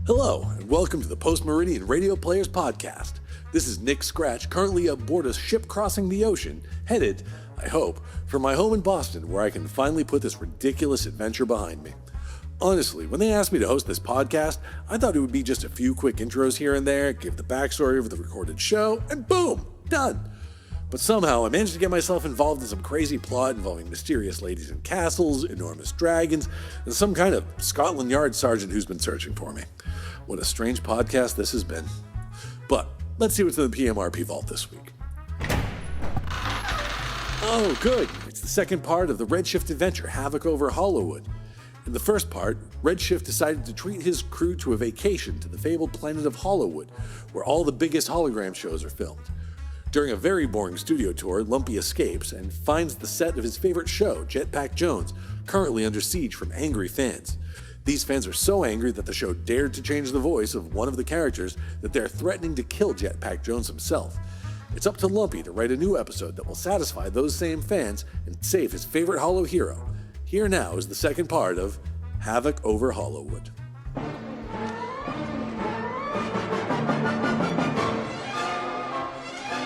Hello, and welcome to the Post Meridian Radio Players Podcast. This is Nick Scratch, currently aboard a ship crossing the ocean, headed, I hope, for my home in Boston, where I can finally put this ridiculous adventure behind me. Honestly, when they asked me to host this podcast, I thought it would be just a few quick intros here and there, give the backstory of the recorded show, and boom, done. But somehow I managed to get myself involved in some crazy plot involving mysterious ladies in castles, enormous dragons, and some kind of Scotland Yard sergeant who's been searching for me. What a strange podcast this has been. But let's see what's in the PMRP vault this week. Oh, good. It's the second part of the Redshift adventure, HAVOC Over Hollowood. In the first part, Redshift decided to treat his crew to a vacation to the fabled planet of Hollowood, where all the biggest hologram shows are filmed. During a very boring studio tour, Lumpy escapes and finds the set of his favorite show, Jetpack Jones, currently under siege from angry fans. These fans are so angry that the show dared to change the voice of one of the characters that they're threatening to kill Jetpack Jones himself. It's up to Lumpy to write a new episode that will satisfy those same fans and save his favorite Hollow hero. Here now is the second part of HAVOC Over Hollowood.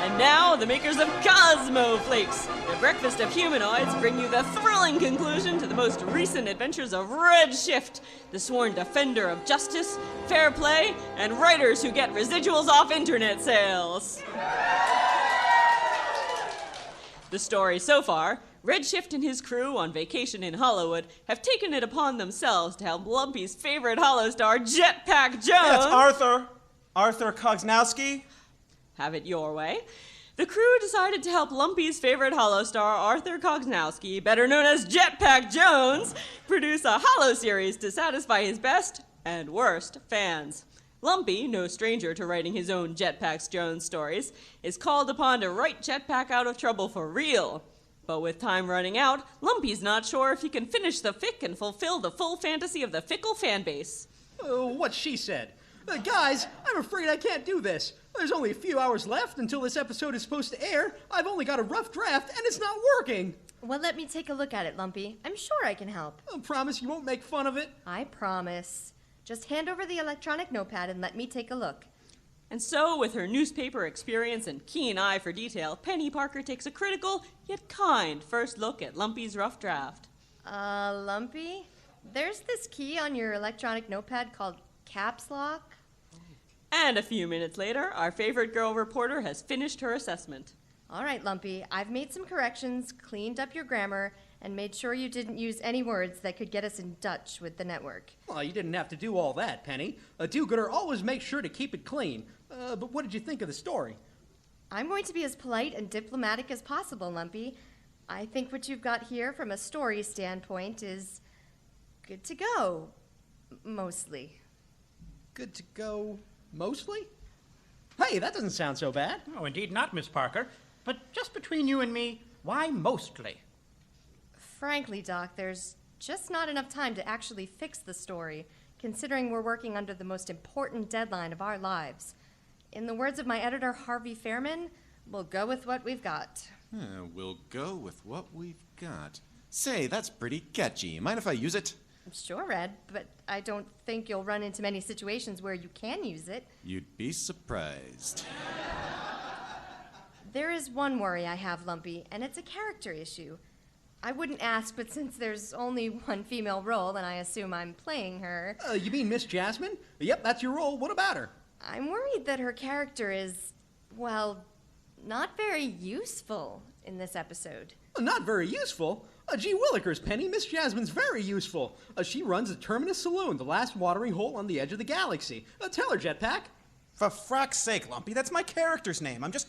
And now, the makers of Cosmo Flakes, the breakfast of humanoids, bring you the thrilling conclusion to the most recent adventures of Redshift, the sworn defender of justice, fair play, and writers who get residuals off internet sales. The story so far: Redshift and his crew on vacation in Hollowood have taken it upon themselves to help Lumpy's favorite Hollow star, Jetpack Jones. That's Arthur Kognowski. Have it your way. The crew decided to help Lumpy's favorite Hollow star, Arthur Kognowski, better known as Jetpack Jones, produce a Hollow series to satisfy his best and worst fans. Lumpy, no stranger to writing his own Jetpack Jones stories, is called upon to write Jetpack out of trouble for real. But with time running out, Lumpy's not sure if he can finish the fic and fulfill the full fantasy of the fickle fan base. What she said. Guys, I'm afraid I can't do this. There's only a few hours left until this episode is supposed to air. I've only got a rough draft, and it's not working. Well, let me take a look at it, Lumpy. I'm sure I can help. Promise you won't make fun of it? I promise. Just hand over the electronic notepad and let me take a look. And so, with her newspaper experience and keen eye for detail, Penny Parker takes a critical, yet kind, first look at Lumpy's rough draft. Lumpy? There's this key on your electronic notepad called Caps Lock. And a few minutes later, our favorite girl reporter has finished her assessment. All right, Lumpy, I've made some corrections, cleaned up your grammar, and made sure you didn't use any words that could get us in Dutch with the network. Well, you didn't have to do all that, Penny. A do-gooder always makes sure to keep it clean. But what did you think of the story? I'm going to be as polite and diplomatic as possible, Lumpy. I think what you've got here from a story standpoint is good to go, mostly. Good to go, mostly? Hey, that doesn't sound so bad. Oh, indeed not, Miss Parker. But just between you and me, why mostly? Frankly, Doc, there's just not enough time to actually fix the story, considering we're working under the most important deadline of our lives. In the words of my editor, Harvey Fairman, we'll go with what we've got. We'll go with what we've got. Say, that's pretty catchy. Mind if I use it? Sure, Red, but I don't think you'll run into many situations where you can use it. You'd be surprised. There is one worry I have, Lumpy, and it's a character issue. I wouldn't ask, but since there's only one female role, and I assume I'm playing her... You mean Miss Jasmine? Yep, that's your role. What about her? I'm worried that her character is, well, not very useful in this episode. Not very useful? Gee willikers, Penny, Miss Jasmine's very useful. She runs the Terminus Saloon, the last watering hole on the edge of the galaxy. Tell her, Jetpack. For frack's sake, Lumpy, that's my character's name. I'm just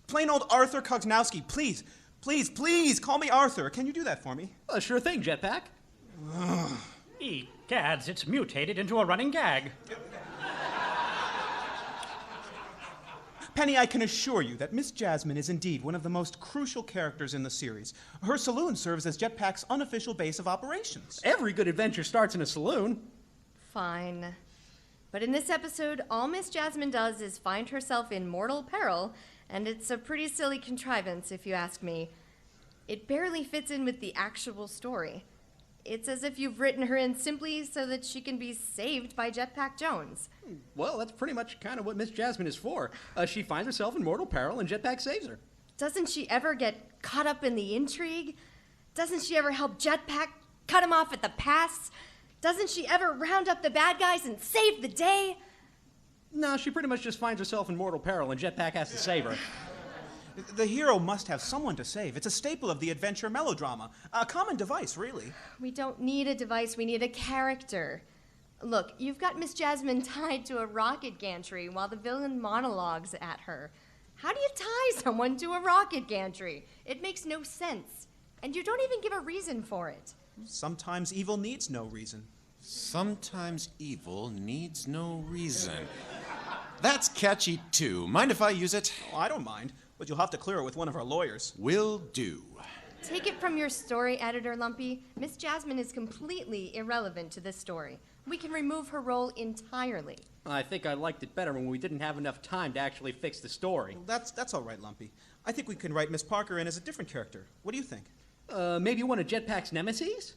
plain old Arthur Kognowski. Please, call me Arthur. Can you do that for me? Sure thing, Jetpack. Egads, it's mutated into a running gag. Penny, I can assure you that Miss Jasmine is indeed one of the most crucial characters in the series. Her saloon serves as Jetpack's unofficial base of operations. Every good adventure starts in a saloon. Fine. But in this episode, all Miss Jasmine does is find herself in mortal peril, and it's a pretty silly contrivance, if you ask me. It barely fits in with the actual story. It's as if you've written her in simply so that she can be saved by Jetpack Jones. Well, that's pretty much kind of what Miss Jasmine is for. She finds herself in mortal peril and Jetpack saves her. Doesn't she ever get caught up in the intrigue? Doesn't she ever help Jetpack cut him off at the pass? Doesn't she ever round up the bad guys and save the day? No, she pretty much just finds herself in mortal peril and Jetpack has to save her. The hero must have someone to save. It's a staple of the adventure melodrama. A common device, really. We don't need a device, we need a character. Look, you've got Miss Jasmine tied to a rocket gantry while the villain monologues at her. How do you tie someone to a rocket gantry? It makes no sense. And you don't even give a reason for it. Sometimes evil needs no reason. Sometimes evil needs no reason. That's catchy, too. Mind if I use it? Oh, I don't mind, but you'll have to clear it with one of our lawyers. Will do. Take it from your story editor, Lumpy. Miss Jasmine is completely irrelevant to this story. We can remove her role entirely. I think I liked it better when we didn't have enough time to actually fix the story. That's all right, Lumpy. I think we can write Miss Parker in as a different character. What do you think? Maybe one of Jetpack's nemesis?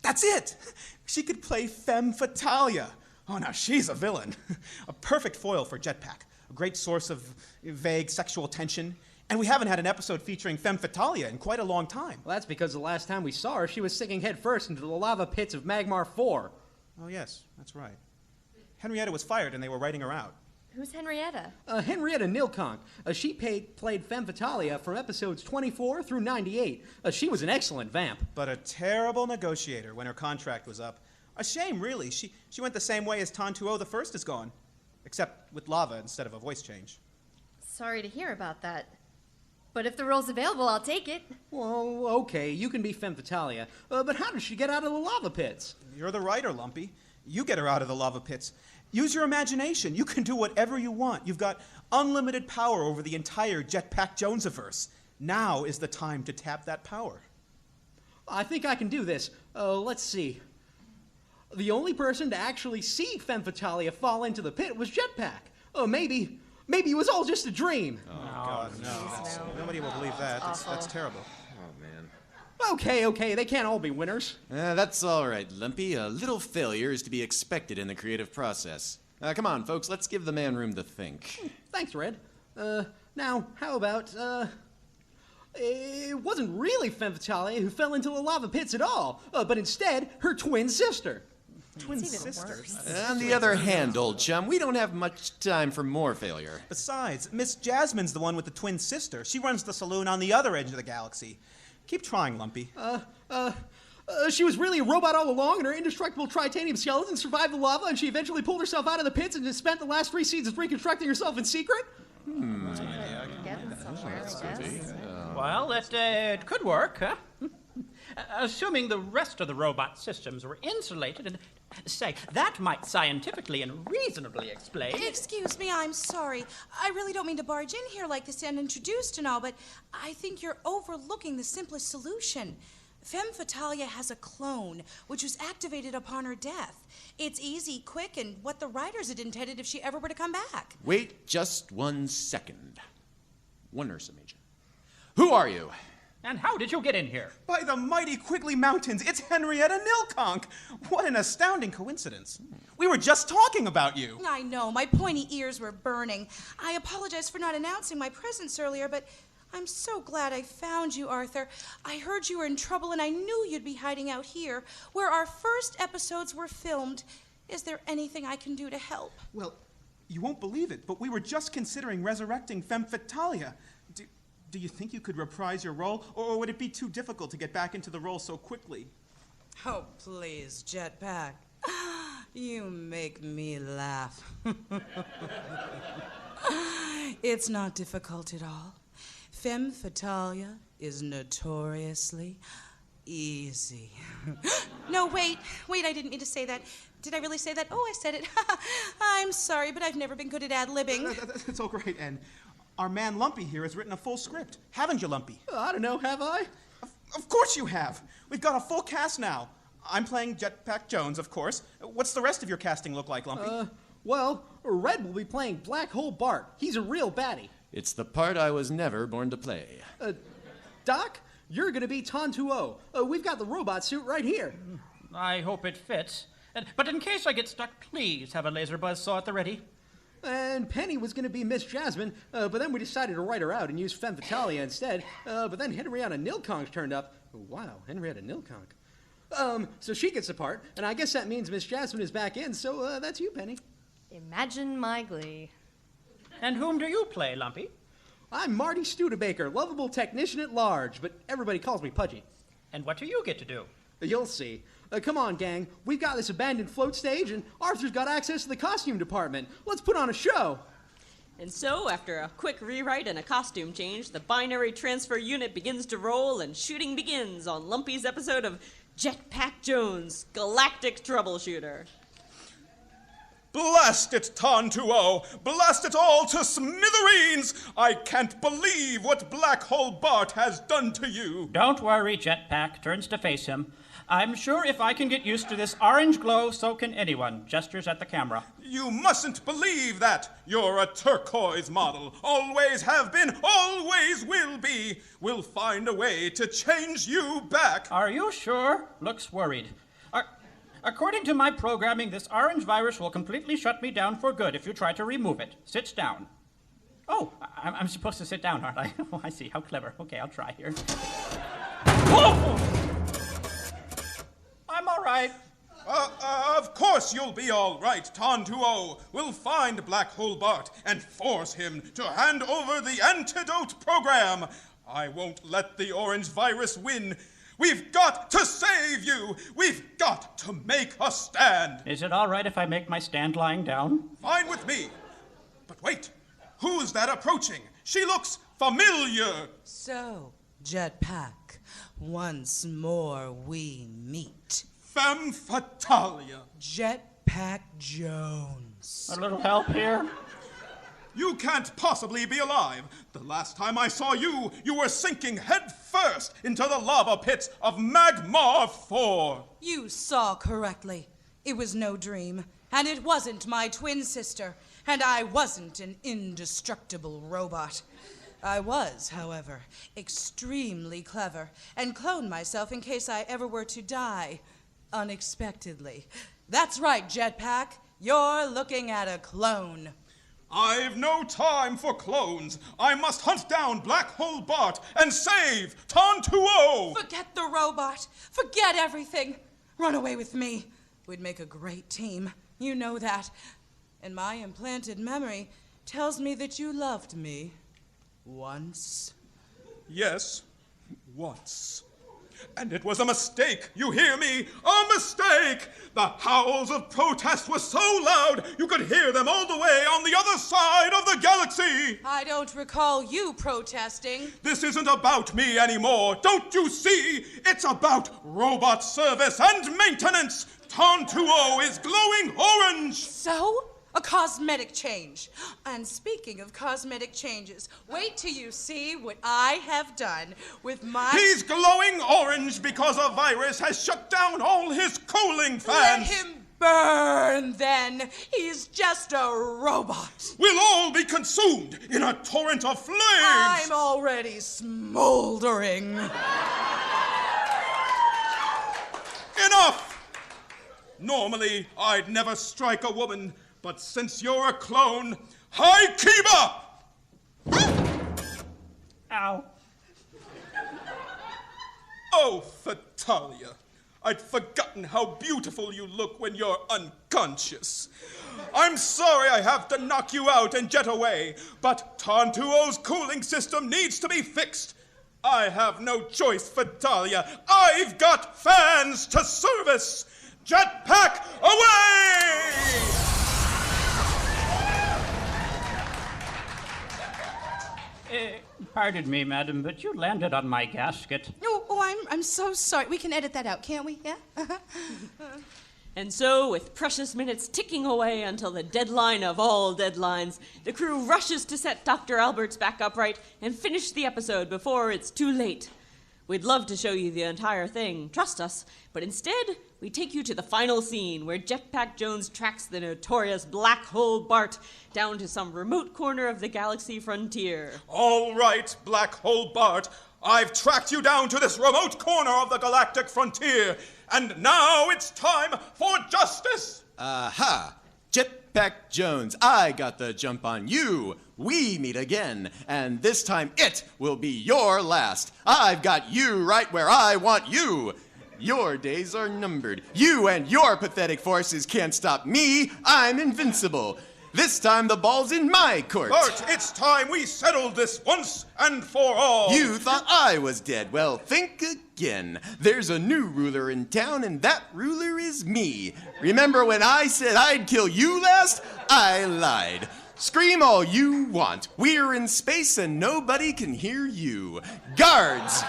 That's it! She could play Femme Fatalia. Oh, now she's a villain. A perfect foil for Jetpack. A great source of vague sexual tension. And we haven't had an episode featuring Femme Fatalia in quite a long time. Well, that's because the last time we saw her, she was sinking headfirst into the lava pits of Magmar 4. Oh, yes, that's right. Henrietta was fired and they were writing her out. Who's Henrietta? Henrietta Nilkonk. She played Femme Fatalia from episodes 24 through 98. She was an excellent vamp. But a terrible negotiator when her contract was up. A shame, really. She went the same way as Tantuo the First is gone. Except with lava instead of a voice change. Sorry to hear about that. But if the role's available, I'll take it. Well, okay, you can be Femme Fatalia. But how does she get out of the lava pits? You're the writer, Lumpy. You get her out of the lava pits. Use your imagination. You can do whatever you want. You've got unlimited power over the entire Jetpack Jones-averse. Now is the time to tap that power. I think I can do this. Let's see. The only person to actually see Femme Fatalia fall into the pit was Jetpack. Maybe it was all just a dream. Oh, God, no. Nobody will believe that. That's terrible. Oh, man. Okay, they can't all be winners. That's all right, Lumpy. A little failure is to be expected in the creative process. Come on, folks, let's give the man room to think. Thanks, Red. Now, how about, it wasn't really Femme Fatalia who fell into the lava pits at all, but instead, her twin sister. Twin It's even sisters. worse. On the other hand, old chum, we don't have much time for more failure. Besides, Miss Jasmine's the one with the twin sister. She runs the saloon on the other edge of the galaxy. Keep trying, Lumpy. She was really a robot all along, and her indestructible titanium skeleton survived the lava, and she eventually pulled herself out of the pits and just spent the last 3 seasons reconstructing herself in secret? Getting somewhere, I guess. Well, it could work, huh? Assuming the rest of the robot systems were insulated and, say, that might scientifically and reasonably explain. Excuse me, I'm sorry. I really don't mean to barge in here like this unintroduced and all, but I think you're overlooking the simplest solution. Femme Fatalia has a clone, which was activated upon her death. It's easy, quick, and what the writers had intended if she ever were to come back. Wait just 1 second. One nurse, Major. Who are you? And how did you get in here? By the mighty Quigley Mountains, it's Henrietta Nilkonk. What an astounding coincidence. We were just talking about you. I know, my pointy ears were burning. I apologize for not announcing my presence earlier, but I'm so glad I found you, Arthur. I heard you were in trouble, and I knew you'd be hiding out here, where our first episodes were filmed. Is there anything I can do to help? Well, you won't believe it, but we were just considering resurrecting Femme Fatalia. Do you think you could reprise your role, or would it be too difficult to get back into the role so quickly? Oh, please, Jetpack. You make me laugh. It's not difficult at all. Femme Fatalia is notoriously easy. No, wait, I didn't mean to say that. Did I really say that? Oh, I said it. I'm sorry, but I've never been good at ad-libbing. That's all great, and our man Lumpy here has written a full script. Haven't you, Lumpy? I don't know, have I? Of course you have. We've got a full cast now. I'm playing Jetpack Jones, of course. What's the rest of your casting look like, Lumpy? Well, Red will be playing Black Hole Bart. He's a real baddie. It's the part I was never born to play. Doc, You're gonna be Tontuo. We've got the robot suit right here. I hope it fits. But in case I get stuck, please have a laser buzzsaw at the ready. And Penny was gonna be Miss Jasmine, but then we decided to write her out and use Femme Fatalia instead. But then Henrietta Nilconk turned up. Wow, Henrietta Nilconk. So she gets a part, and I guess that means Miss Jasmine is back in, so that's you, Penny. Imagine my glee. And whom do you play, Lumpy? I'm Marty Studebaker, lovable technician at large, but everybody calls me Pudgy. And what do you get to do? You'll see. Come on, gang. We've got this abandoned float stage, and Arthur's got access to the costume department. Let's put on a show. And so, after a quick rewrite and a costume change, the binary transfer unit begins to roll and shooting begins on Lumpy's episode of Jetpack Jones, Galactic Troubleshooter. Blast it, Tontuo! Blast it all to smithereens! I can't believe what Black Hole Bart has done to you! Don't worry, Jetpack turns to face him. I'm sure if I can get used to this orange glow, so can anyone. Gestures at the camera. You mustn't believe that! You're a turquoise model. Always have been, always will be. We'll find a way to change you back. Are you sure? Looks worried. According to my programming, this orange virus will completely shut me down for good if you try to remove it. Sits down. Oh, I'm supposed to sit down, aren't I? Oh, I see. How clever. Okay, I'll try here. Oh! I'm all right. Of course you'll be all right, Tontuo. We'll find Black Hole Bart and force him to hand over the antidote program. I won't let the orange virus win. We've got to save you! We've got to make a stand! Is it all right if I make my stand lying down? Fine with me. But wait, who's that approaching? She looks familiar. So, Jetpack, once more we meet. Femme Fatalia. Jetpack Jones. A little help here? You can't possibly be alive. The last time I saw you, you were sinking head first into the lava pits of Magmar 4. You saw correctly. It was no dream, and it wasn't my twin sister, and I wasn't an indestructible robot. I was, however, extremely clever, and cloned myself in case I ever were to die unexpectedly. That's right, Jetpack. You're looking at a clone. I've no time for clones. I must hunt down Black Hole Bart and save Tontuo! Forget the robot. Forget everything. Run away with me. We'd make a great team. You know that. And my implanted memory tells me that you loved me. Once. Yes, once. And it was a mistake, you hear me? A mistake! The howls of protest were so loud you could hear them all the way on the other side of the galaxy! I don't recall you protesting. This isn't about me anymore, don't you see? It's about robot service and maintenance! Tontuo is glowing orange! So? A cosmetic change. And speaking of cosmetic changes, wait till you see what I have done with my... He's glowing orange because a virus has shut down all his cooling fans! Let him burn, then. He's just a robot. We'll all be consumed in a torrent of flames! I'm already smoldering. Enough! Normally, I'd never strike a woman, but since you're a clone, High Kiba! Ow. Oh, Fatalia, I'd forgotten how beautiful you look when you're unconscious. I'm sorry I have to knock you out and jet away, but Tontuo's cooling system needs to be fixed. I have no choice, Fatalia. I've got fans to service. Jetpack away! Pardon me, madam, but you landed on my gasket. I'm so sorry. We can edit that out, can't we? Yeah? And so, with precious minutes ticking away until the deadline of all deadlines, the crew rushes to set Dr. Alberts back upright and finish the episode before it's too late. We'd love to show you the entire thing, trust us, but instead, we take you to the final scene where Jetpack Jones tracks the notorious Black Hole Bart down to some remote corner of the galaxy frontier. All right, Black Hole Bart, I've tracked you down to this remote corner of the galactic frontier, and now it's time for justice! Aha! Jetpack Jones, I got the jump on you. We meet again, and this time it will be your last. I've got you right where I want you. Your days are numbered. You and your pathetic forces can't stop me. I'm invincible. This time the ball's in my court. Bart, it's time we settled this once and for all. You thought I was dead. Well, think again. There's a new ruler in town, and that ruler is me. Remember when I said I'd kill you last? I lied. Scream all you want. We're in space and nobody can hear you. Guards!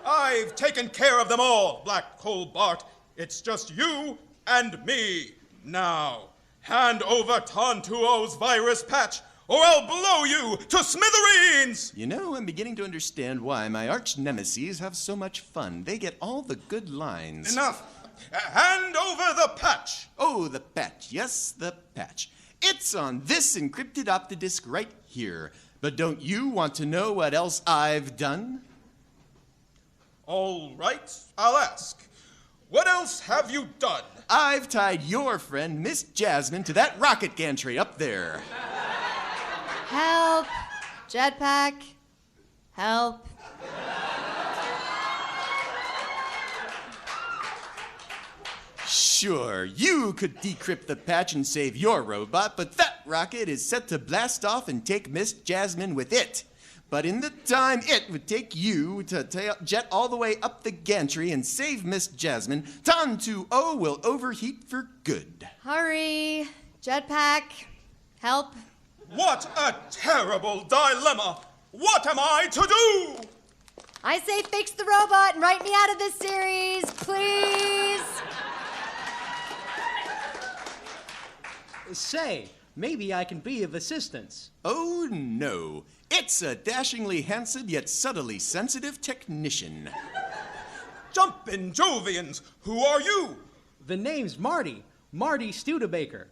I've taken care of them all, Black Hole Bart. It's just you and me. Now, hand over Tontuo's virus patch, or I'll blow you to smithereens! You know, I'm beginning to understand why my arch nemeses have so much fun. They get all the good lines. Enough. Hand over the patch. Oh, the patch. Yes, the patch. It's on this encrypted optodisc right here. But don't you want to know what else I've done? All right, I'll ask. What else have you done? I've tied your friend, Miss Jasmine, to that rocket gantry up there. Help! Jetpack! Help! Sure, you could decrypt the patch and save your robot, but that rocket is set to blast off and take Miss Jasmine with it. But in the time it would take you to jet all the way up the gantry and save Miss Jasmine, Tontuo will overheat for good. Hurry! Jetpack! Help! What a terrible dilemma! What am I to do? I say fix the robot and write me out of this series, please! Say, maybe I can be of assistance. Oh no, it's a dashingly handsome yet subtly sensitive technician. Jumpin' Jovians, who are you? The name's Marty Studebaker.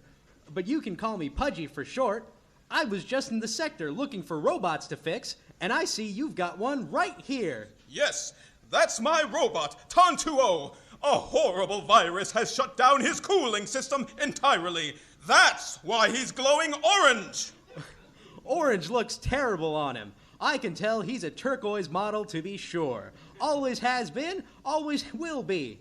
But you can call me Pudgy for short. I was just in the sector looking for robots to fix, and I see you've got one right here. Yes, that's my robot, Tontuo. A horrible virus has shut down his cooling system entirely. That's why he's glowing orange. Orange looks terrible on him. I can tell he's a turquoise model to be sure. Always has been, always will be.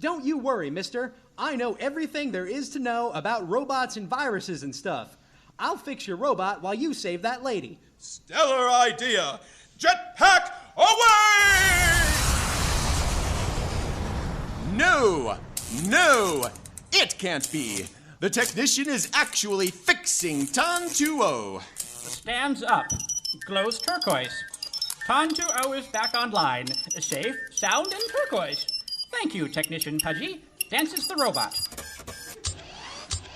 Don't you worry, mister. I know everything there is to know about robots and viruses and stuff. I'll fix your robot while you save that lady. Stellar idea. Jetpack away! No! No! It can't be! The technician is actually fixing Tontuo. Stands up. Glows turquoise. Tontuo is back online. Safe, sound, and turquoise. Thank you, Technician Pudgy. Dances the robot.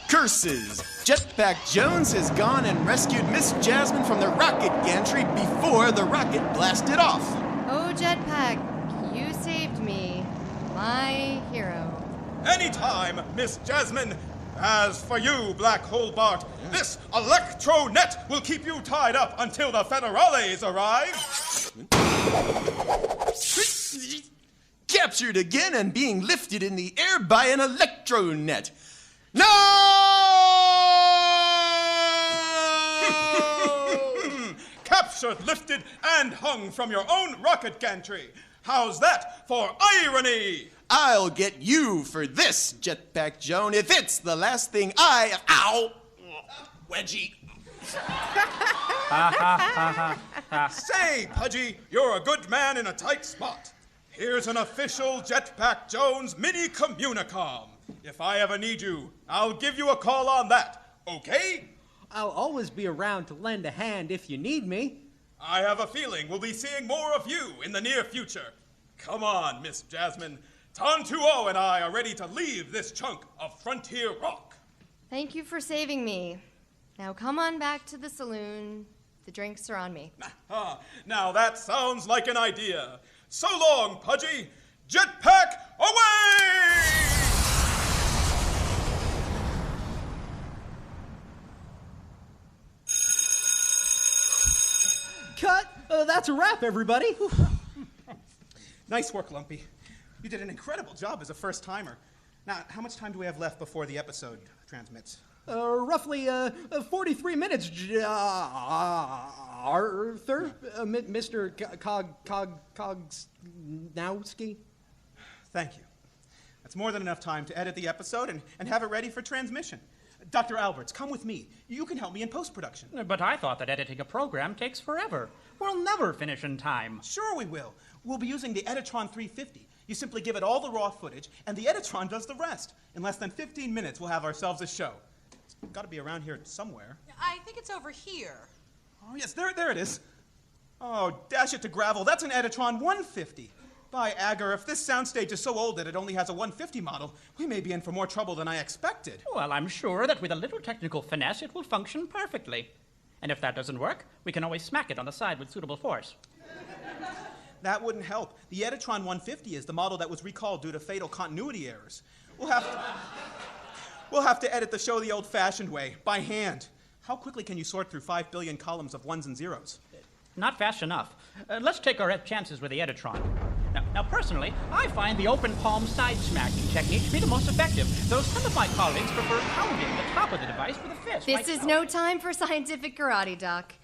Curses! Jetpack Jones has gone and rescued Miss Jasmine from the rocket gantry before the rocket blasted off. Oh, Jetpack, you saved me. My hero. Anytime, Miss Jasmine. As for you, Black Hole Bart, this electro net will keep you tied up until the Federales arrive. Captured again and being lifted in the air by an electro net. No! Captured, lifted, and hung from your own rocket gantry. How's that for irony? I'll get you for this, Jetpack Joan, if it's the last thing Ow! Wedgie. Say, Pudgy, you're a good man in a tight spot. Here's an official Jetpack Jones mini communicom. If I ever need you, I'll give you a call on that, okay? I'll always be around to lend a hand if you need me. I have a feeling we'll be seeing more of you in the near future. Come on, Miss Jasmine. Tontuo and I are ready to leave this chunk of frontier rock. Thank you for saving me. Now come on back to the saloon. The drinks are on me. Now that sounds like an idea. So long, Pudgy. Jetpack away! Cut! That that's a wrap, everybody. Nice work, Lumpy. You did an incredible job as a first-timer. Now, how much time do we have left before the episode transmits? Roughly 43 minutes, Arthur, Mr. Kognowski. Thank you. That's more than enough time to edit the episode and have it ready for transmission. Dr. Alberts, come with me. You can help me in post-production. But I thought that editing a program takes forever. We'll never finish in time. Sure we will. We'll be using the Editron 350. You simply give it all the raw footage, and the Editron does the rest. In less than 15 minutes, we'll have ourselves a show. It's got to be around here somewhere. I think it's over here. Oh, yes, there it is. Oh, dash it to gravel. That's an Editron 150. By Agar, if this soundstage is so old that it only has a 150 model, we may be in for more trouble than I expected. Well, I'm sure that with a little technical finesse, it will function perfectly. And if that doesn't work, we can always smack it on the side with suitable force. That wouldn't help. The Editron 150 is the model that was recalled due to fatal continuity errors. We'll have to edit the show the old-fashioned way, by hand. How quickly can you sort through 5 billion columns of ones and zeros? Not fast enough. Let's take our chances with the Editron. Now, personally, I find the open palm side smacking technique to be the most effective, though some of my colleagues prefer pounding the top of the device with a fist. This is no time for scientific karate, Doc.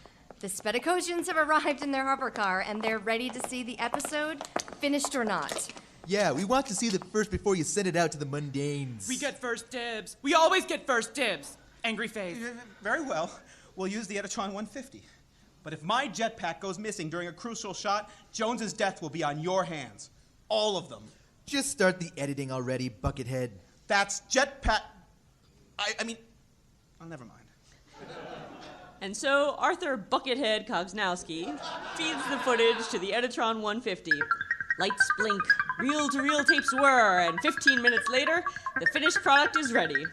The Spedicosians have arrived in their hover car, and they're ready to see the episode, finished or not. Yeah, we want to see the first before you send it out to the mundanes. We get first dibs. We always get first dibs. Angry face. Very well. We'll use the Editron 150. But if my jetpack goes missing during a crucial shot, Jones's death will be on your hands. All of them. Just start the editing already, Buckethead. That's jetpack... I mean... Oh, never mind. And so Arthur Buckethead Kognowski feeds the footage to the Editron 150. Lights blink, reel-to-reel tapes whir, and 15 minutes later, the finished product is ready.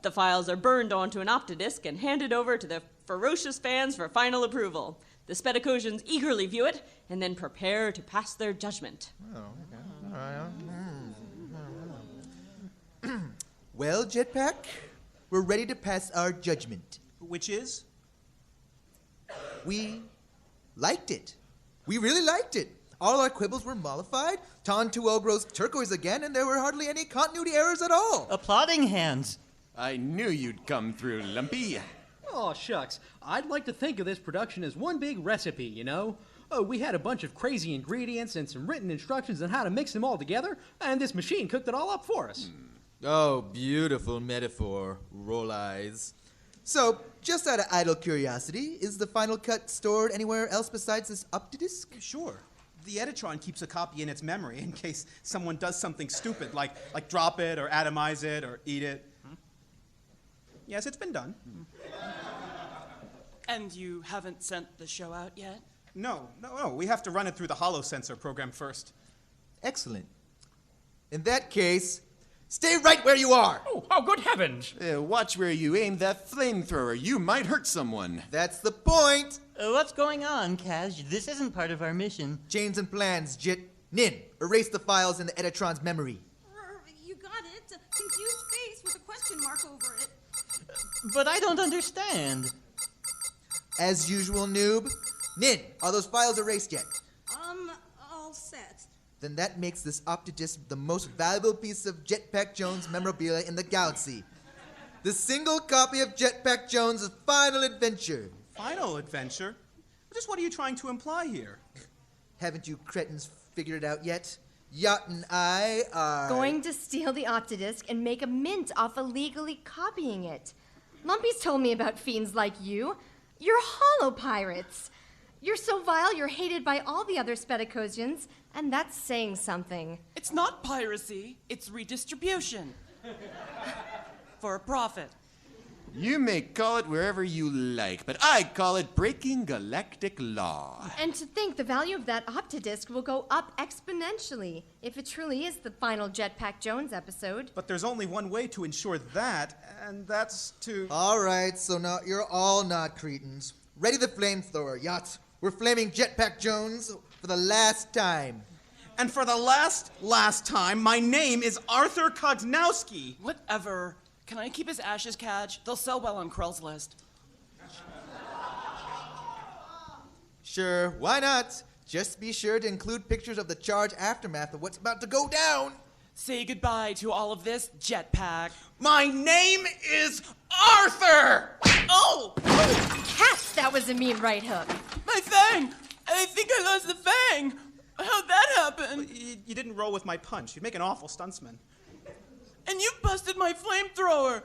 The files are burned onto an Optodisc and handed over to the ferocious fans for final approval. The Spedicosians eagerly view it and then prepare to pass their judgment. Well, Jetpack, we're ready to pass our judgment. Which is? We liked it. We really liked it. All our quibbles were mollified, Ton 2-0 grows turquoise again, and there were hardly any continuity errors at all. Applauding hands. I knew you'd come through, Lumpy. Oh, shucks. I'd like to think of this production as one big recipe, you know? Oh, we had a bunch of crazy ingredients and some written instructions on how to mix them all together, and this machine cooked it all up for us. Oh, beautiful metaphor. Roll eyes. So, just out of idle curiosity, is the final cut stored anywhere else besides this Optodisc? Sure. The Editron keeps a copy in its memory in case someone does something stupid, like drop it or atomize it or eat it. Yes, it's been done. And you haven't sent the show out yet? No. We have to run it through the Hollow Sensor program first. Excellent. In that case, stay right where you are. Oh, good heavens. Watch where you aim that flamethrower. You might hurt someone. That's the point. What's going on, Kaz? This isn't part of our mission. Chains and plans, Jit. Nin, erase the files in the Editron's memory. You got it. Confused face with a question mark over it. But I don't understand. As usual, noob. Nin, are those files erased yet? All set. Then that makes this Optodisc the most valuable piece of Jetpack Jones memorabilia in the galaxy. The single copy of Jetpack Jones' final adventure. Final adventure? Just what are you trying to imply here? Haven't you cretins figured it out yet? Yacht and I are... Going to steal the Optodisc and make a mint off illegally copying it. Lumpy's told me about fiends like you. You're hollow pirates. You're so vile you're hated by all the other Spedicosians, and that's saying something. It's not piracy, it's redistribution. For a profit. You may call it wherever you like, but I call it breaking galactic law. And to think the value of that Optodisc will go up exponentially if it truly is the final Jetpack Jones episode. But there's only one way to ensure that, and that's to... All right, so now you're all not cretins. Ready the flamethrower, Yacht. We're flaming Jetpack Jones for the last time. And for the last time, my name is Arthur Kognowski. Whatever. Can I keep his ashes, Kaj? They'll sell well on Krell's list. Sure, why not? Just be sure to include pictures of the charge aftermath of what's about to go down. Say goodbye to all of this, Jetpack. My name is Arthur! Oh! Cats, that was a mean right hook. My fang! I think I lost the fang! How'd that happen? You didn't roll with my punch. You'd make an awful stuntsman. And you busted my flamethrower!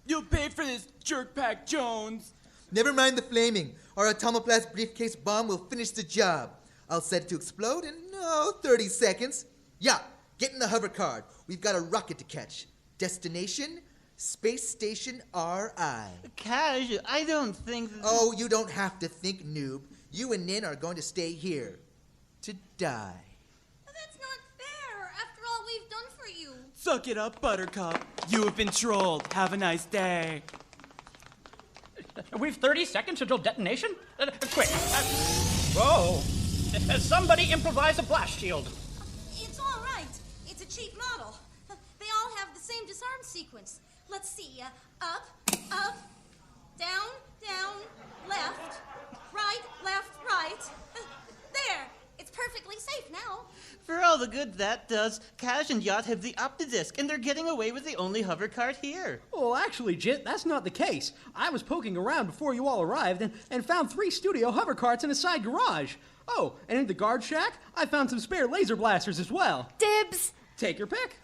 You'll pay for this, Jerkpack Jones! Never mind the flaming. Our atomoplast briefcase bomb will finish the job. I'll set it to explode in, 30 seconds. Yeah, get in the hover card. We've got a rocket to catch. Destination, Space Station RI. Cash, I don't think... Oh, you don't have to think, noob. You and Nin are going to stay here. To die. That's not fair, after all we've done for you. Suck it up, Buttercup. You have been trolled. Have a nice day. We've 30 seconds until detonation? Quick. Whoa! Somebody improvise a blast shield. It's all right. It's a cheap model. They all have the same disarm sequence. Let's see. Up, up, down, down, left, right. There. It's perfectly safe now. For all the good that does, Cash and Yacht have the Optodisc, and they're getting away with the only hover cart here. Well, actually, Jit, that's not the case. I was poking around before you all arrived and found 3 studio hover carts in a side garage. Oh, and in the guard shack, I found some spare laser blasters as well. Dibs! Take your pick.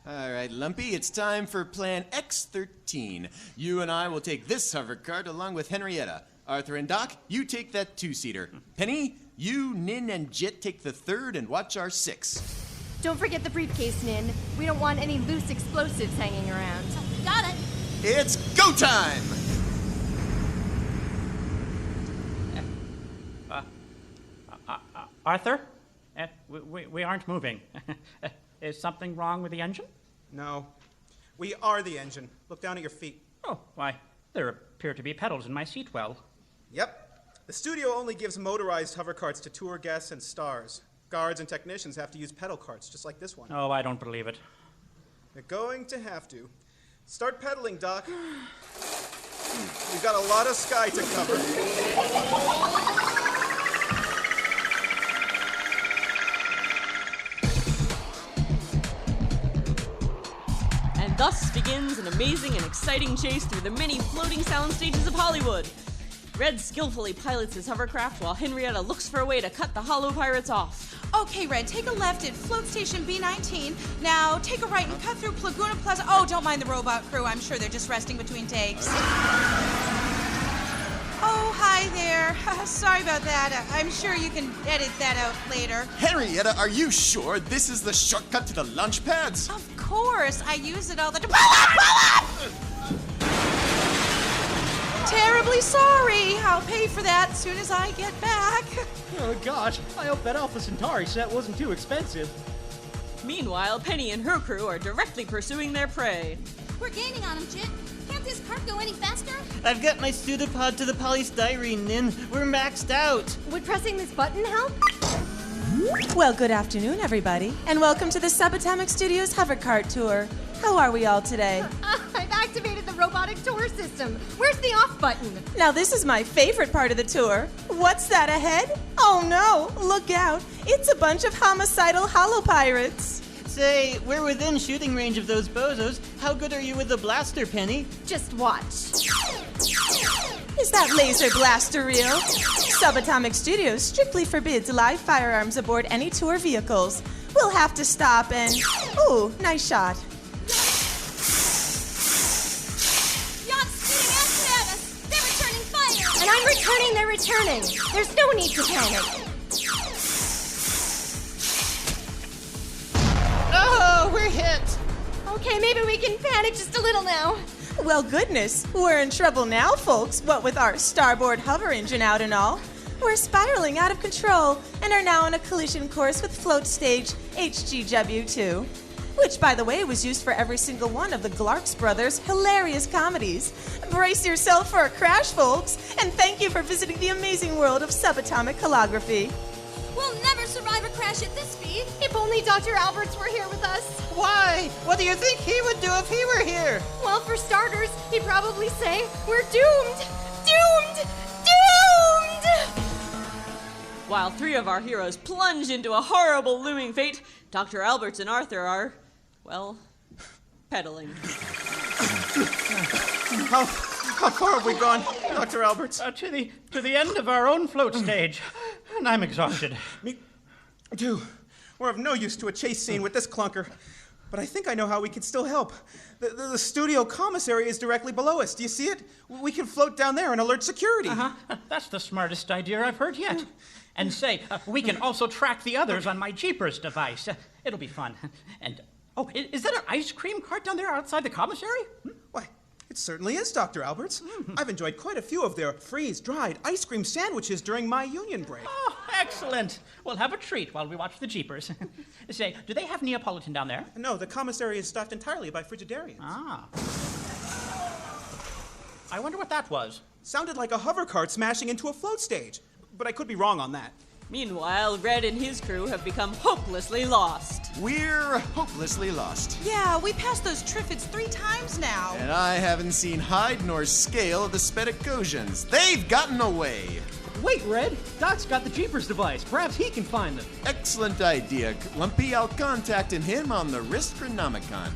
All right, Lumpy, it's time for Plan X13. You and I will take this hover cart along with Henrietta. Arthur and Doc, you take that 2-seater. Penny, you, Nin, and Jit take the 3rd and watch our 6. Don't forget the briefcase, Nin. We don't want any loose explosives hanging around. Got it. It's go time! Arthur? We aren't moving. Is something wrong with the engine? No. We are the engine. Look down at your feet. Oh, why, there appear to be pedals in my seat well. Yep. The studio only gives motorized hover carts to tour guests and stars. Guards and technicians have to use pedal carts, just like this one. Oh, I don't believe it. They're going to have to. Start pedaling, Doc. We've got a lot of sky to cover. And thus begins an amazing and exciting chase through the many floating sound stages of Hollywood. Red skillfully pilots his hovercraft while Henrietta looks for a way to cut the hollow pirates off. Okay, Red, take a left at float station B19. Now take a right and cut through Laguna Plaza. Oh, don't mind the robot crew. I'm sure they're just resting between takes. Oh, hi there. Sorry about that. I'm sure you can edit that out later. Henrietta, are you sure this is the shortcut to the launch pads? Of course. I use it all the time. Pull up! Terribly sorry. I'll pay for that as soon as I get back. Oh, gosh. I hope that Alpha Centauri set wasn't too expensive. Meanwhile, Penny and her crew are directly pursuing their prey. We're gaining on him, Jit. Can't this cart go any faster? I've got my pseudopod to the polystyrene, Nin. We're maxed out. Would pressing this button help? Well, good afternoon, everybody, and welcome to the Subatomic Studios Hovercart Tour. How are we all today? I've activated the robotic tour system. Where's the off button? Now, this is my favorite part of the tour. What's that ahead? Oh no, look out. It's a bunch of homicidal hollow pirates. Say, we're within shooting range of those bozos. How good are you with the blaster, Penny? Just watch. Is that laser blaster real? Subatomic Studios strictly forbids live firearms aboard any tour vehicles. We'll have to stop and... Ooh, nice shot. Yacht's shooting after at us. They're returning fire. And I'm returning, they're returning. There's no need to panic. Oh, we're hit. Okay, maybe we can panic just a little now. Well, goodness, we're in trouble now, folks, what with our starboard hover engine out and all. We're spiraling out of control and are now on a collision course with float stage HGW2, which, by the way, was used for every single one of the Glarks brothers' hilarious comedies. Brace yourself for a crash, folks, and thank you for visiting the amazing world of subatomic holography. We'll never survive a crash at this speed. If only Dr. Alberts were here with us. Why? What do you think he would do if he were here? Well, for starters, he'd probably say, we're doomed! Doomed! Doomed! While three of our heroes plunge into a horrible looming fate, Dr. Alberts and Arthur are, well, pedaling. How far have we gone, Dr. Alberts? To the end of our own float stage, and I'm exhausted. Me too. We're of no use to a chase scene with this clunker. But I think I know how we can still help. The studio commissary is directly below us. Do you see it? We can float down there and alert security. That's the smartest idea I've heard yet. And say, we can also track the others on my Jeepers device. It'll be fun. And, is that an ice cream cart down there outside the commissary? Why, it certainly is, Dr. Alberts. I've enjoyed quite a few of their freeze-dried ice cream sandwiches during my union break. Oh, excellent. We'll have a treat while we watch the Jeepers. Say, do they have Neapolitan down there? No, the commissary is staffed entirely by Frigidarians. Ah. I wonder what that was. Sounded like a hover cart smashing into a float stage. But I could be wrong on that. Meanwhile, Red and his crew have become hopelessly lost. We're hopelessly lost. Yeah, we passed those Triffids 3 times now. And I haven't seen hide nor scale of the Spedicosians. They've gotten away. Wait, Red. Doc's got the Jeepers device. Perhaps he can find them. Excellent idea, Lumpy. I'll contact him on the wrist Chronomicon.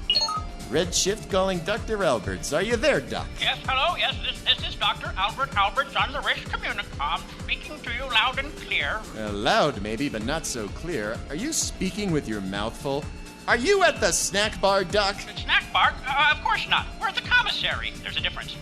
Redshift calling Dr. Alberts. Are you there, Doc? Yes, hello. Yes, this is Dr. Albert Alberts on the Rish Communicom, speaking to you loud and clear. Loud, maybe, but not so clear. Are you speaking with your mouth full? Are you at the snack bar, Doc? Snack bar? Of course not. We're at the commissary. There's a difference.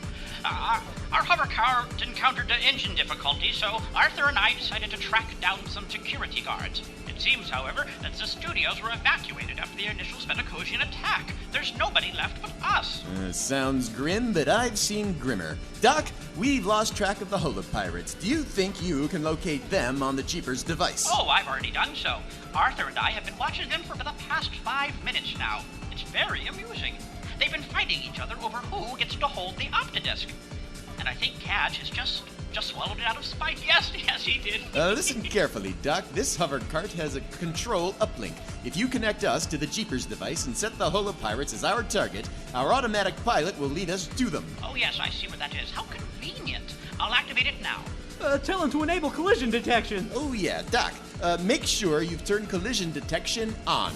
Our hover car encountered engine difficulties, so Arthur and I decided to track down some security guards. It seems, however, that the studios were evacuated after the initial Spedicosian attack. There's nobody left but us. Sounds grim, but I've seen grimmer. Doc, we've lost track of the Holopirates. Do you think you can locate them on the Jeepers device? Oh, I've already done so. Arthur and I have been watching them for the past 5 minutes now. It's very amusing. They've been fighting each other over who gets to hold the Optodisc. And I think Cadge has just swallowed it out of spite. Yes, he did. Listen carefully, Doc. This hover cart has a control uplink. If you connect us to the Jeepers device and set the Holopirates as our target, our automatic pilot will lead us to them. Oh, yes, I see what that is. How convenient. I'll activate it now. Tell him to enable collision detection. Oh, yeah, Doc. Make sure you've turned collision detection on.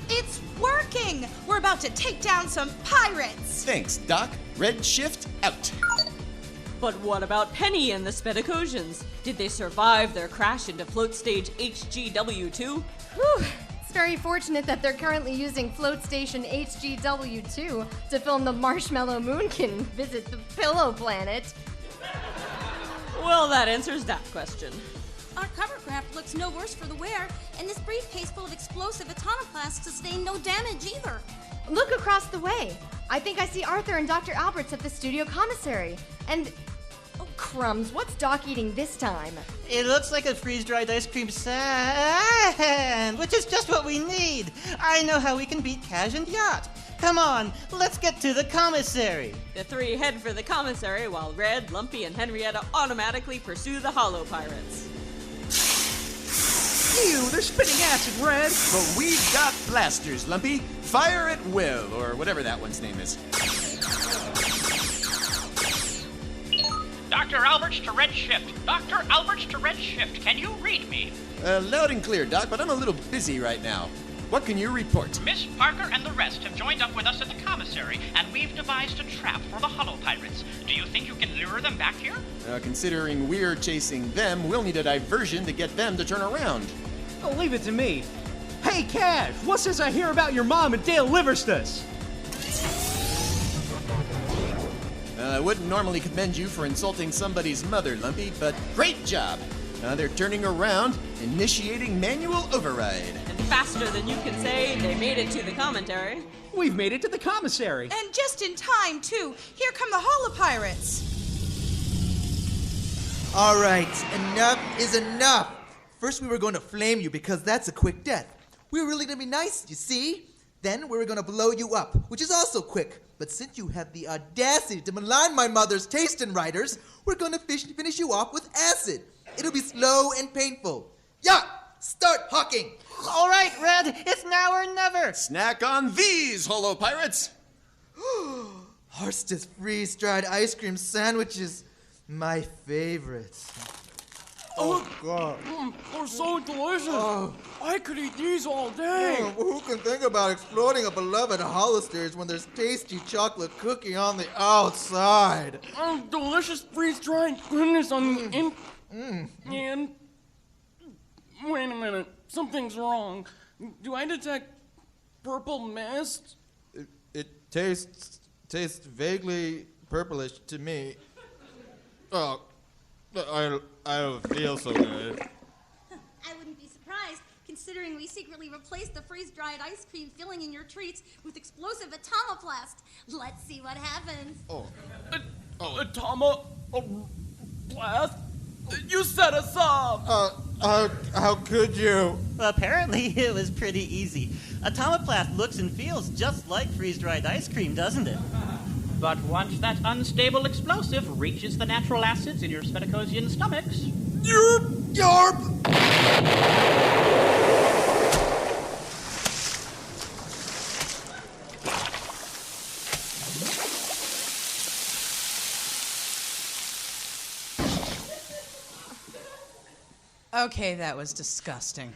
It's working! We're about to take down some pirates! Thanks, Doc. Redshift out. But what about Penny and the Spedicosians? Did they survive their crash into float stage HGW2? Whew. It's very fortunate that they're currently using float station HGW2 to film the Marshmallow Moon can visit the Pillow Planet. Well, that answers that question. Our cover craft looks no worse for the wear, and this briefcase full of explosive atomoplasts sustained no damage either. Look across the way. I think I see Arthur and Dr. Alberts at the studio commissary. And, oh crumbs, what's Doc eating this time? It looks like a freeze-dried ice cream sand, which is just what we need. I know how we can beat Cash and Yacht. Come on, let's get to the commissary. The three head for the commissary while Red, Lumpy, and Henrietta automatically pursue the Hollow Pirates. Ew, they're spitting acid, Red. But we've got blasters, Lumpy. Fire at will, or whatever that one's name is. Dr. Alberts to Redshift. Dr. Alberts to Redshift. Can you read me? Loud and clear, Doc, but I'm a little busy right now. What can you report? Miss Parker and the rest have joined up with us at the commissary, and we've devised a trap for the Hollow Pirates. Do you think you can lure them back here? Considering we're chasing them, we'll need a diversion to get them to turn around. Oh, leave it to me. Hey, Cash, what says I hear about your mom and Dale Liverstus? I wouldn't normally commend you for insulting somebody's mother, Lumpy, but great job. They're turning around, initiating manual override. And faster than you can say, they made it to the commentary. We've made it to the commissary. And just in time, too. Here come the Holopirates. All right, enough is enough. First we were going to flame you because that's a quick death. We were really going to be nice, you see? Then we were going to blow you up, which is also quick. But since you have the audacity to malign my mother's taste in writers, we're going to finish you off with acid. It'll be slow and painful. Yeah, start hawking. All right, Red, it's now or never. Snack on these, Hollow Pirates. Horst's freeze-dried ice cream sandwiches, my favorite. Oh, God. They're so delicious. I could eat these all day. Oh, who can think about exploiting a beloved Hollister's when there's tasty chocolate cookie on the outside? Delicious freeze-dried goodness on the And wait a minute, something's wrong. Do I detect purple mist? It tastes vaguely purplish to me. Oh, I don't feel so good. I wouldn't be surprised, considering we secretly replaced the freeze-dried ice cream filling in your treats with explosive atomoplast. Let's see what happens. Atomoplast? You set us up! How could you? Apparently, it was pretty easy. Atomoplast looks and feels just like freeze-dried ice cream, doesn't it? But once that unstable explosive reaches the natural acids in your Spedicosian stomachs... Yarp! Okay, that was disgusting.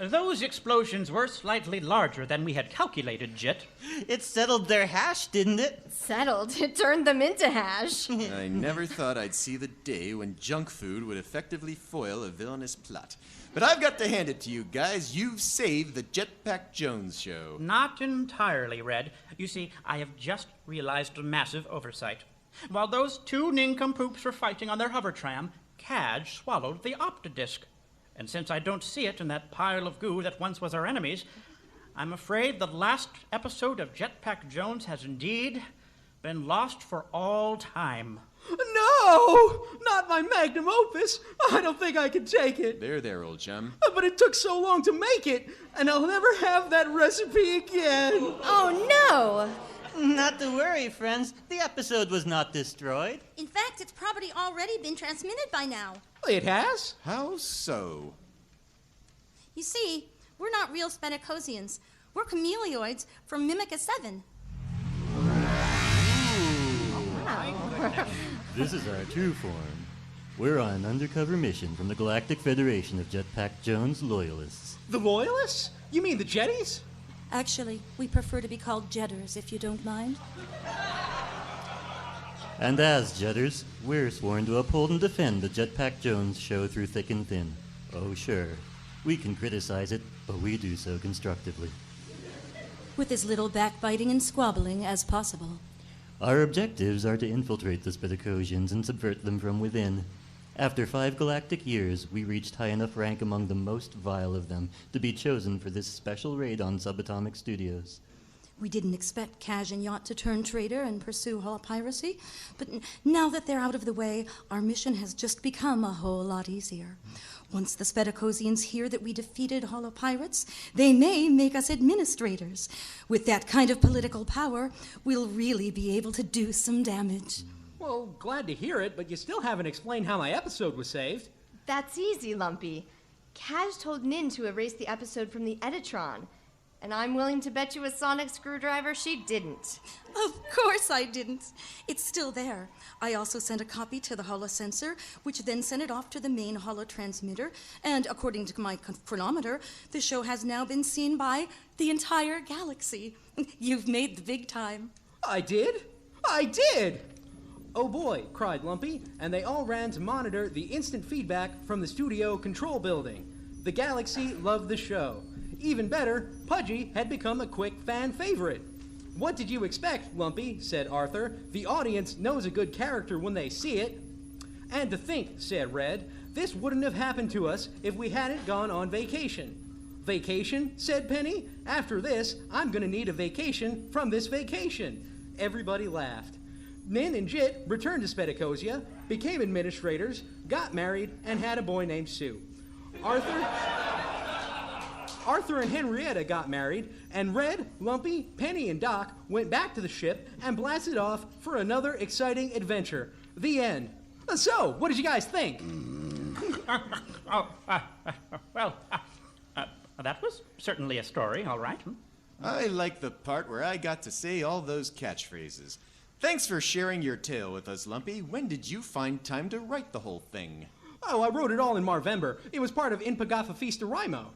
Those explosions were slightly larger than we had calculated, Jit. It settled their hash, didn't it? Settled. It turned them into hash. I never thought I'd see the day when junk food would effectively foil a villainous plot. But I've got to hand it to you guys. You've saved the Jetpack Jones show. Not entirely, Red. You see, I have just realized a massive oversight. While those two nincompoops were fighting on their hover tram, Cadge swallowed the Optodisc. And since I don't see it in that pile of goo that once was our enemies, I'm afraid the last episode of Jetpack Jones has indeed been lost for all time. No! Not my magnum opus. I don't think I can take it. There, old chum. But it took so long to make it, and I'll never have that recipe again. Oh, no! Not to worry, friends. The episode was not destroyed. In fact, it's probably already been transmitted by now. It has? How so? You see, we're not real Spedicosians. We're chameleoids from Mimica 7. This is our true form. We're on an undercover mission from the Galactic Federation of Jetpack Jones Loyalists. The Loyalists? You mean the Jetties? Actually, we prefer to be called Jetters, if you don't mind. And as Jetters, we're sworn to uphold and defend the Jetpack Jones show through thick and thin. Oh, sure. We can criticize it, but we do so constructively. With as little backbiting and squabbling as possible. Our objectives are to infiltrate the Spedicosians and subvert them from within. After 5 galactic years, we reached high enough rank among the most vile of them to be chosen for this special raid on Subatomic Studios. We didn't expect Cash and Yacht to turn traitor and pursue holopiracy, but now that they're out of the way, our mission has just become a whole lot easier. Once the Spedicosians hear that we defeated holopirates, they may make us administrators. With that kind of political power, we'll really be able to do some damage. Well, glad to hear it, but you still haven't explained how my episode was saved. That's easy, Lumpy. Cash told Nin to erase the episode from the Editron. And I'm willing to bet you a sonic screwdriver she didn't. Of course I didn't. It's still there. I also sent a copy to the holosensor, which then sent it off to the main holotransmitter, and according to my chronometer, the show has now been seen by the entire galaxy. You've made the big time. I did? I did! Oh boy, cried Lumpy, and they all ran to monitor the instant feedback from the studio control building. The galaxy loved the show. Even better, Pudgy had become a quick fan favorite. What did you expect, Lumpy, said Arthur. The audience knows a good character when they see it. And to think, said Red, this wouldn't have happened to us if we hadn't gone on vacation. Vacation, said Penny. After this, I'm gonna need a vacation from this vacation. Everybody laughed. Nin and Jit returned to Spedicosia, became administrators, got married, and had a boy named Sue. Arthur and Henrietta got married, and Red, Lumpy, Penny, and Doc went back to the ship and blasted off for another exciting adventure. The end. So, what did you guys think? That was certainly a story, all right. I like the part where I got to say all those catchphrases. Thanks for sharing your tale with us, Lumpy. When did you find time to write the whole thing? Oh, I wrote it all in Marvember. It was part of Inpagafa Feasterimo.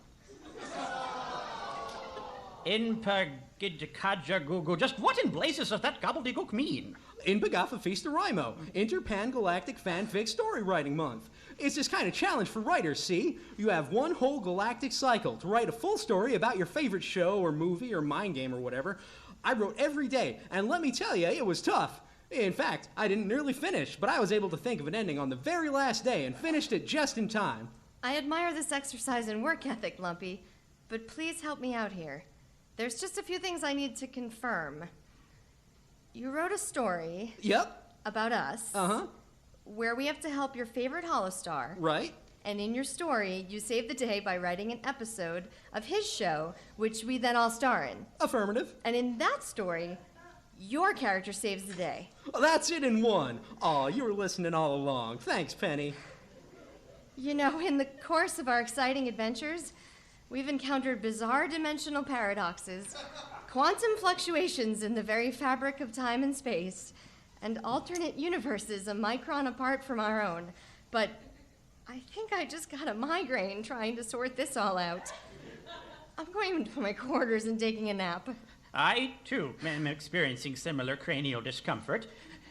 Inpagidkajagugu. Just what in blazes does that gobbledygook mean? Inpagafa Feasterimo, Interpan-Galactic Fanfic Story Writing Month. It's this kind of challenge for writers, see? You have one whole galactic cycle to write a full story about your favorite show or movie or mind game or whatever. I wrote every day, and let me tell you, it was tough. In fact, I didn't nearly finish, but I was able to think of an ending on the very last day and finished it just in time. I admire this exercise in work ethic, Lumpy, but please help me out here. There's just a few things I need to confirm. You wrote a story. Yep. About us. Uh-huh. Where we have to help your favorite Hollowstar. Right. And in your story, you save the day by writing an episode of his show, which we then all star in. Affirmative. And in that story, your character saves the day. That's it in one. Aw, you were listening all along. Thanks, Penny. You know, in the course of our exciting adventures, we've encountered bizarre dimensional paradoxes, quantum fluctuations in the very fabric of time and space, and alternate universes a micron apart from our own. But I think I just got a migraine trying to sort this all out. I'm going into my quarters and taking a nap. I, too, am experiencing similar cranial discomfort,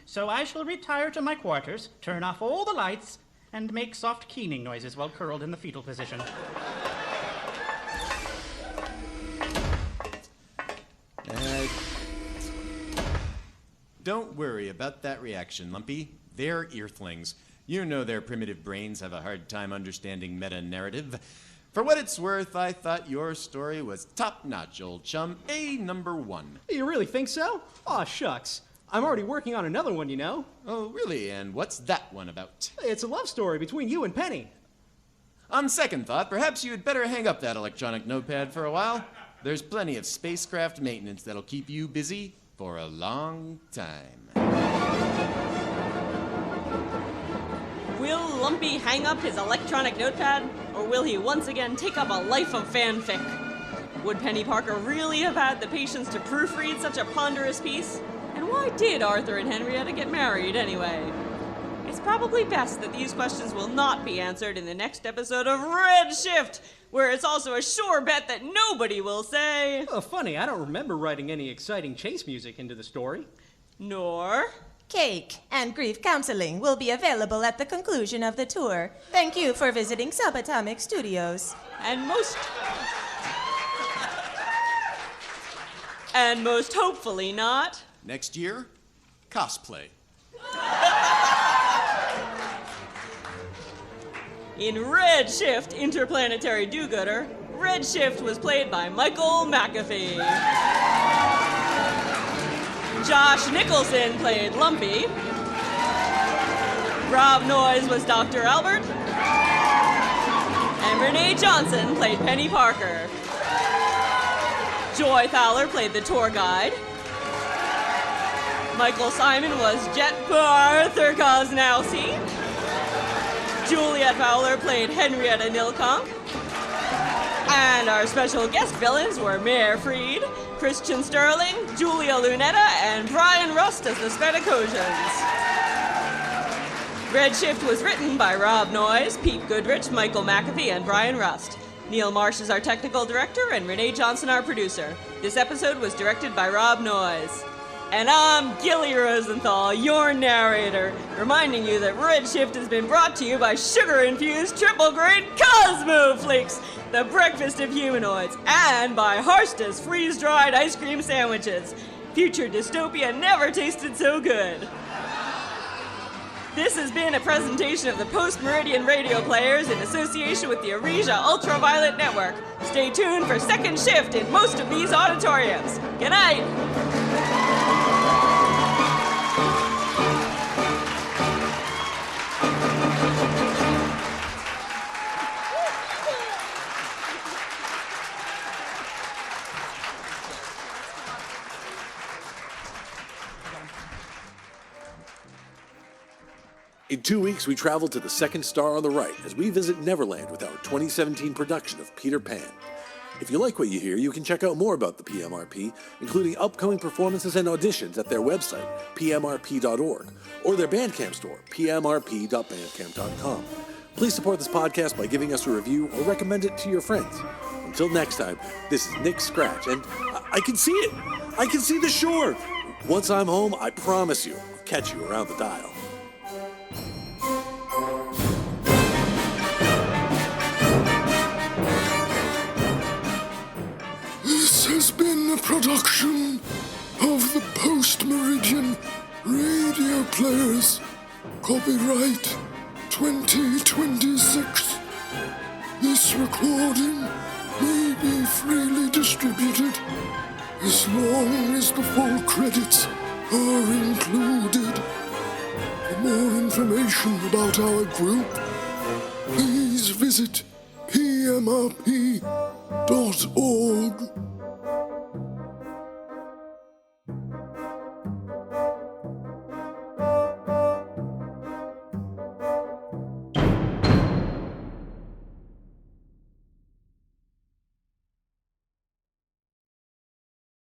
so I shall retire to my quarters, turn off all the lights, and make soft keening noises while curled in the fetal position. Don't worry about that reaction, Lumpy. They're earthlings. You know their primitive brains have a hard time understanding meta-narrative. For what it's worth, I thought your story was top-notch, old chum. number 1. You really think so? Aw, shucks. I'm already working on another one, you know. Oh, really? And what's that one about? It's a love story between you and Penny. On second thought, perhaps you'd better hang up that electronic notepad for a while. There's plenty of spacecraft maintenance that'll keep you busy for a long time. Will Lumpy hang up his electronic notepad, or will he once again take up a life of fanfic? Would Penny Parker really have had the patience to proofread such a ponderous piece? And why did Arthur and Henrietta get married anyway? It's probably best that these questions will not be answered in the next episode of Red Shift, where it's also a sure bet that nobody will say. Oh, funny, I don't remember writing any exciting chase music into the story. Nor Cake and grief counseling will be available at the conclusion of the tour. Thank you for visiting Subatomic Studios. And most hopefully not. Next year, cosplay. In Red Shift Interplanetary Do-Gooder, Red Shift was played by Michael McAfee. Josh Nicholson played Lumpy. Rob Noyes was Dr. Albert. And Renee Johnson played Penny Parker. Joy Fowler played the tour guide. Michael Simon was Jet Arthur Koznowski. Juliet Fowler played Henrietta Nilkonk. And our special guest villains were Mayor Freed, Christian Sterling, Julia Lunetta, and Brian Rust as the Spedicosians. Red Shift was written by Rob Noyes, Pete Goodrich, Michael McAfee, and Brian Rust. Neil Marsh is our technical director, and Renee Johnson our producer. This episode was directed by Rob Noyes. And I'm Gilly Rosenthal, your narrator, reminding you that Red Shift has been brought to you by sugar-infused triple-grain Cosmo Flakes, the breakfast of humanoids, and by Harsta's freeze-dried ice cream sandwiches. Future dystopia never tasted so good. This has been a presentation of the Post-Meridian Radio Players in association with the Aresia Ultraviolet Network. Stay tuned for second shift in most of these auditoriums. Good night. In 2 weeks, we travel to the second star on the right as we visit Neverland with our 2017 production of Peter Pan. If you like what you hear, you can check out more about the PMRP, including upcoming performances and auditions at their website, pmrp.org, or their Bandcamp store, pmrp.bandcamp.com. Please support this podcast by giving us a review or recommend it to your friends. Until next time, this is Nick Scratch, and I can see it! I can see the shore! Once I'm home, I promise you, I'll catch you around the dial. This has been a production of the Post-Meridian Radio Players. Copyright 2026. This recording may be freely distributed as long as the full credits are included. For more information about our group, please visit pmrp.org.